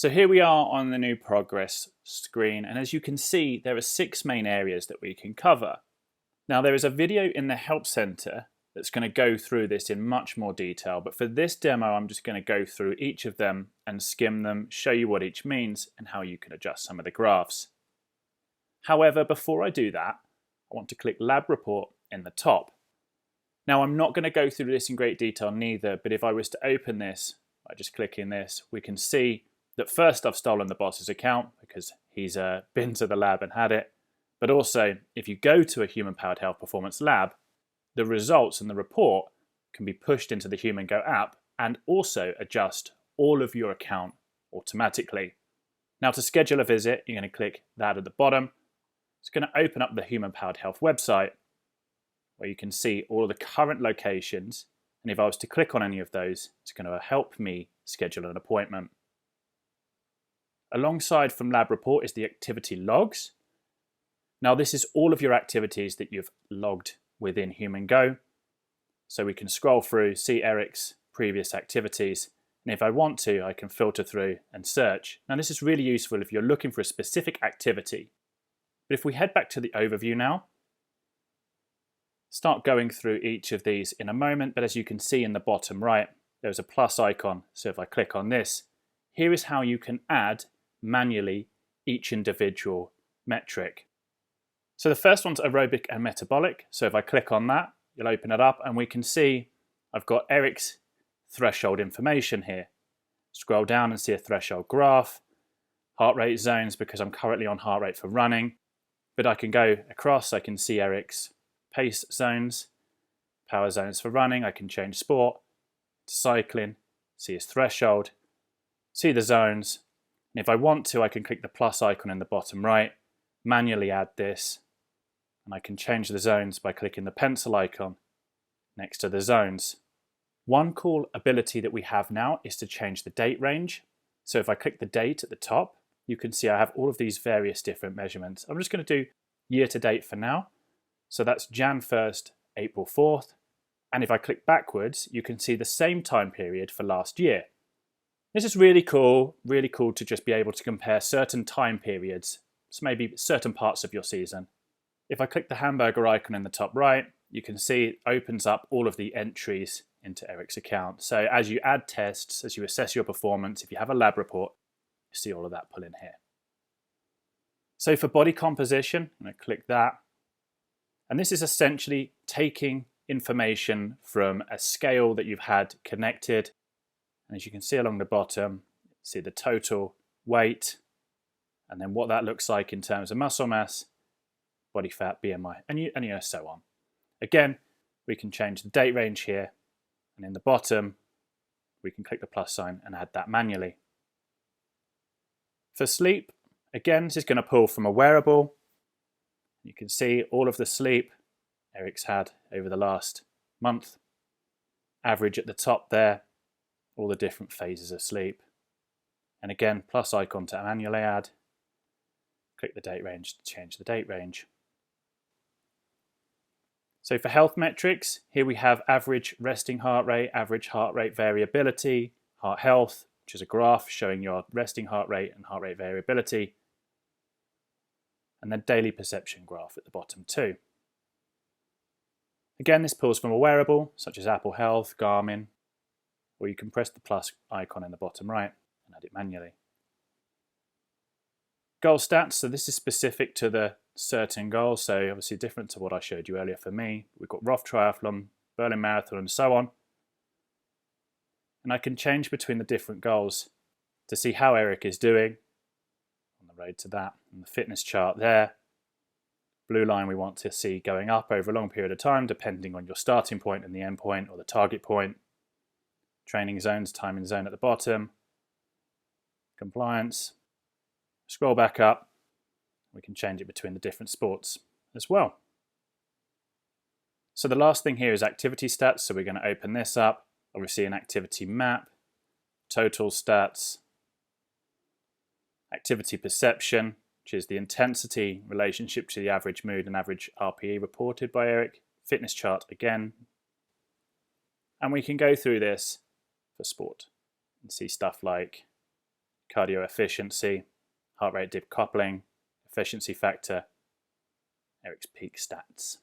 So here we are on the new progress screen, and as you can see, there are 6 main areas that we can cover. Now there is a video in the Help Center that's going to go through this in much more detail, but for this demo I'm just going to go through each of them and skim them, show you what each means and how you can adjust some of the graphs. However, before I do that, I want to click Lab Report in the top. Now I'm not going to go through this in great detail neither, but if I was to open this by just clicking this, we can see that first I've stolen the boss's account because he's been to the lab and had it. But also, if you go to a Human Powered Health Performance lab, the results and the report can be pushed into the Human Go app and also adjust all of your account automatically. Now to schedule a visit, you're going to click that at the bottom. It's going to open up the Human Powered Health website where you can see all of the current locations. And if I was to click on any of those, it's going to help me schedule an appointment. Alongside from Lab Report is the activity logs. Now this is all of your activities that you've logged within Human Go. So we can scroll through, see Eric's previous activities, and if I want to, I can filter through and search. Now this is really useful if you're looking for a specific activity. But if we head back to the overview now, start going through each of these in a moment, but as you can see in the bottom right, there's a plus icon. So if I click on this, here is how you can add manually each individual metric. So the first one's aerobic and metabolic. So if I click on that, you'll open it up and we can see I've got Eric's threshold information here. Scroll down and see a threshold graph, heart rate zones because I'm currently on heart rate for running, but I can go across, I can see Eric's pace zones, power zones for running, I can change sport to cycling, see his threshold, see the zones, and if I want to, I can click the plus icon in the bottom right, manually add this, and I can change the zones by clicking the pencil icon next to the zones. One cool ability that we have now is to change the date range. So if I click the date at the top, you can see I have all of these various different measurements. I'm just going to do year to date for now. So that's Jan 1st, April 4th. And if I click backwards, you can see the same time period for last year. This is really cool to just be able to compare certain time periods, so maybe certain parts of your season. If I click the hamburger icon in the top right, you can see it opens up all of the entries into Eric's account. So as you add tests, as you assess your performance, if you have a lab report, you see all of that pull in here. So for body composition, I'm going to click that. And this is essentially taking information from a scale that you've had connected. And as you can see along the bottom, see the total weight, and then what that looks like in terms of muscle mass, body fat, BMI, and so on. Again, we can change the date range here, and in the bottom, we can click the plus sign and add that manually. For sleep, again, this is going to pull from a wearable. You can see all of the sleep Eric's had over the last month. Average at the top there, all the different phases of sleep. And again, plus icon to manually add. Click the date range to change the date range. So for health metrics, here we have average resting heart rate, average heart rate variability, heart health, which is a graph showing your resting heart rate and heart rate variability, and then daily perception graph at the bottom too. Again, this pulls from a wearable, such as Apple Health, Garmin, or you can press the plus icon in the bottom right and add it manually. Goal stats, so this is specific to the certain goals, so obviously different to what I showed you earlier for me. We've got Roth Triathlon, Berlin Marathon, and so on. And I can change between the different goals to see how Eric is doing on the road to that. And the fitness chart there. Blue line we want to see going up over a long period of time, depending on your starting point and the end point or the target point. Training zones, timing zone at the bottom. Compliance. Scroll back up. We can change it between the different sports as well. So the last thing here is activity stats. So we're going to open this up. Obviously an activity map, total stats, activity perception, which is the intensity relationship to the average mood and average RPE reported by Eric, fitness chart again. And we can go through this for sport and see stuff like cardio efficiency, heart rate dip coupling, efficiency factor, Eric's peak stats.